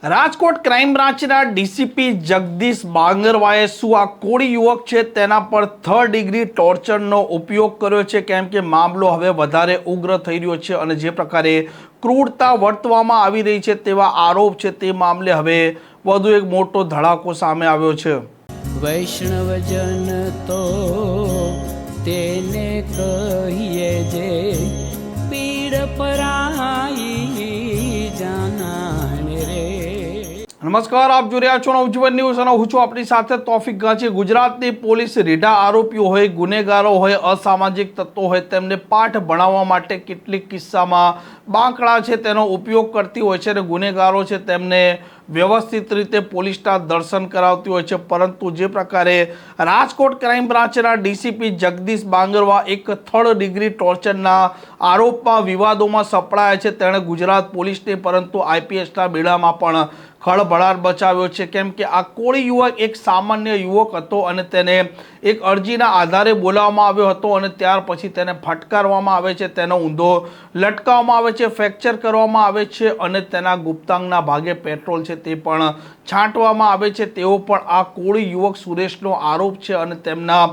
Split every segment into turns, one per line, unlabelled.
Rajkot crime બ્રાન્ચના DCP Jagdish બાંગરવાએ શું આ કોળી યુવક છે તેના પર 3rd ડિગ્રી ટોર્ચરનો ઉપયોગ કર્યો છે, કેમ કે મામલો હવે વધારે ઉગ્ર થઈ રહ્યો છે અને જે પ્રકારે ક્રૂરતા વર્તવામાં આવી રહી છે તેવા આરોપ છે, તે મામલે હવે વધુ એક મોટો ધડાકો સામે આવ્યો છે।
વૈષ્ણવજન તો તેને કહીએ જે પીડ પરાઈ જાનાને રે।
નમસ્કાર, આપ જોઈ રહ્યા છો નવજીવન ન્યૂઝ અને હું છું આપણી સાથે તોફિક ગાંચી। ગુજરાતની પોલીસ રીઢા આરોપીઓ હોય, ગુનેગારો હોય, અસામાજિક તત્વો હોય તેમને પાઠ ભણાવવા માટે કેટલીક કિસ્સામાં બાંકડા છે તેનો ઉપયોગ કરતી હોય છે અને ગુનેગારો છે તેમને વ્યવસ્થિત રીતે પોલીસના દર્શન કરાવતી હોય છે। પરંતુ જે પ્રકારે રાજકોટ ક્રાઇમ બ્રાન્ચના ડીસીપી જગદીશ બાંગરવા એક 3rd ડિગ્રી ટોર્ચરના આરોપમાં વિવાદોમાં સપડાયા છે, તેણે ગુજરાત પોલીસને પરંતુ આઈપીએસના બેડામાં પણ ખળભળાટ બચાવ્યો છે, કેમ કે આ કોળી યુવક એક સામાન્ય યુવક હતો અને તેને એક અરજીના આધારે બોલાવવામાં આવ્યો હતો અને ત્યાર પછી તેને ફટકારવામાં આવે છે, તેનો ઊંધો લટકાવવામાં આવે છે, ફ્રેક્ચર કરવામાં આવે છે અને તેના ગુપ્તાંગના ભાગે પેટ્રોલ છે તે પણ છાંટવામાં આવે છે। તેઓ પણ આ કોળી યુવક સુરેશનો આરોપ છે અને તેમના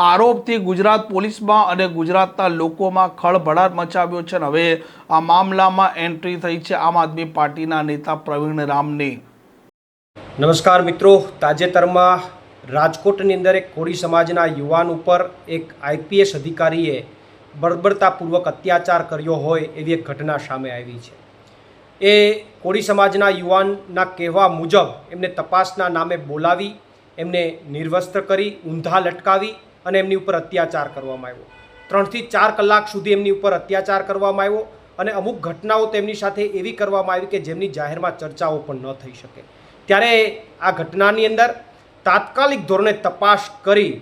આરોપથી ગુજરાત પોલીસમાં અને ગુજરાતના લોકોમાં ખળભળાટ મચાવ્યો છે અને હવે આ મામલામાં એન્ટ્રી થઈ છે આમ આદમી પાર્ટીના નેતા પ્રવીણ રામની।
નમસ્કાર મિત્રો, તાજેતરમાં રાજકોટની અંદર એક કોળી સમાજના યુવાન ઉપર એક આઈપીએસ અધિકારીએ બર્બરતાપૂર્વક અત્યાચાર કર્યો હોય એવી એક ઘટના સામે આવી છે। એ કોળી સમાજના યુવાનના કહેવા મુજબ એમને તપાસના નામે બોલાવી, એમને નિર્વસ્ત્ર કરી, ઊંધા લટકાવી અને એમની ઉપર અત્યાચાર કરવામાં આવ્યો। 3 થી 4 કલાક સુધી એમની ઉપર અત્યાચાર કરવામાં આવ્યો અને અમુક ઘટનાઓ તેમની સાથે એવી કરવામાં આવી કે જેમની જાહેરમાં ચર્ચાઓ પણ ન થઈ શકે। ત્યારે આ ઘટનાની અંદર તાત્કાલિક ધોરણે તપાસ કરી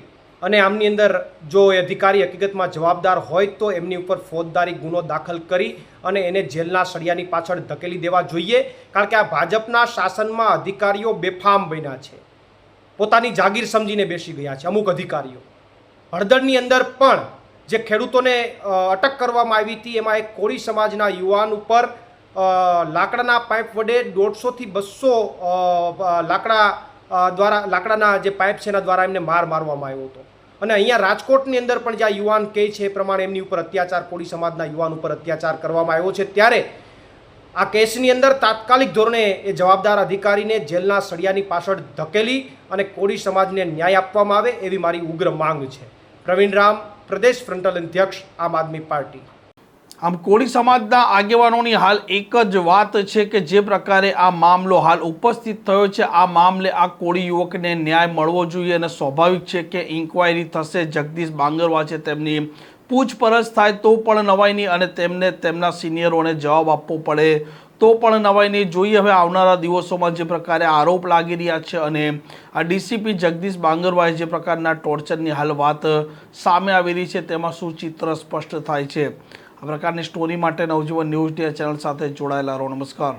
અને આમની અંદર જો એ અધિકારી હકીકતમાં જવાબદાર હોય તો એમની ઉપર ફોજદારી ગુનો દાખલ કરી અને એને જેલના સળિયાની પાછળ ધકેલી દેવા જોઈએ। કારણ કે આ ભાજપના શાસનમાં અધિકારીઓ બેફામ બન્યા છે, પોતાની જાગીર સમજીને બેસી ગયા છે। અમુક અધિકારીઓ હળદરની અંદર પણ જે ખેડૂતોને અટક કરવામાં આવી હતી એમાં એક કોળી સમાજના યુવાન ઉપર લાકડાના પાઇપ વડે 150 થી 200 લાકડાના જે પાઇપ છે એના દ્વારા એમને મારવામાં આવ્યો હતો અને અહીંયા રાજકોટની અંદર પણ જ્યાં યુવાન કહે છે એ પ્રમાણે એમની ઉપર અત્યાચાર, કોળી સમાજના યુવાન ઉપર અત્યાચાર કરવામાં આવ્યો છે। ત્યારે આ કેસની અંદર તાત્કાલિક ધોરણે એ જવાબદાર અધિકારીને જેલના સળિયાની પાછળ ધકેલી અને કોળી સમાજને ન્યાય આપવામાં આવે એવી મારી ઉગ્ર માંગ છે। પ્રવીણ રામ, પ્રદેશ ફ્રન્ટલ અધ્યક્ષ, આમ આદમી પાર્ટી।
આમ કોળી સમાજના આગેવાનોની હાલ એક જ વાત છે કે જે પ્રકારે આ મામલો હાલ ઉપસ્થિત થયો છે, આ મામલે આ કોળી યુવકને ન્યાય મળવો જોઈએ અને સ્વાભાવિક છે કે ઇન્ક્વાયરી થશે, જગદીશ બાંગરવા છે તેમની પૂછપરછ થાય તો પણ નવાઈ નહીં અને તેમને તેમના સિનિયરોને જવાબ આપવો પડે તો પણ નવાઈ નહીં। જોઈએ હવે આવનારા દિવસોમાં જે પ્રકારે આરોપ લાગી રહ્યા છે અને આ ડીસીપી જગદીશ બાંગરવાએ જે પ્રકારના ટોર્ચરની હાલ વાત સામે આવી રહી છે તેમાં શું ચિત્ર સ્પષ્ટ થાય છે। આ પ્રકારની સ્ટોરી માટે નવજીવન ન્યૂઝ ચેનલ સાથે જોડાયેલા રહો। નમસ્કાર।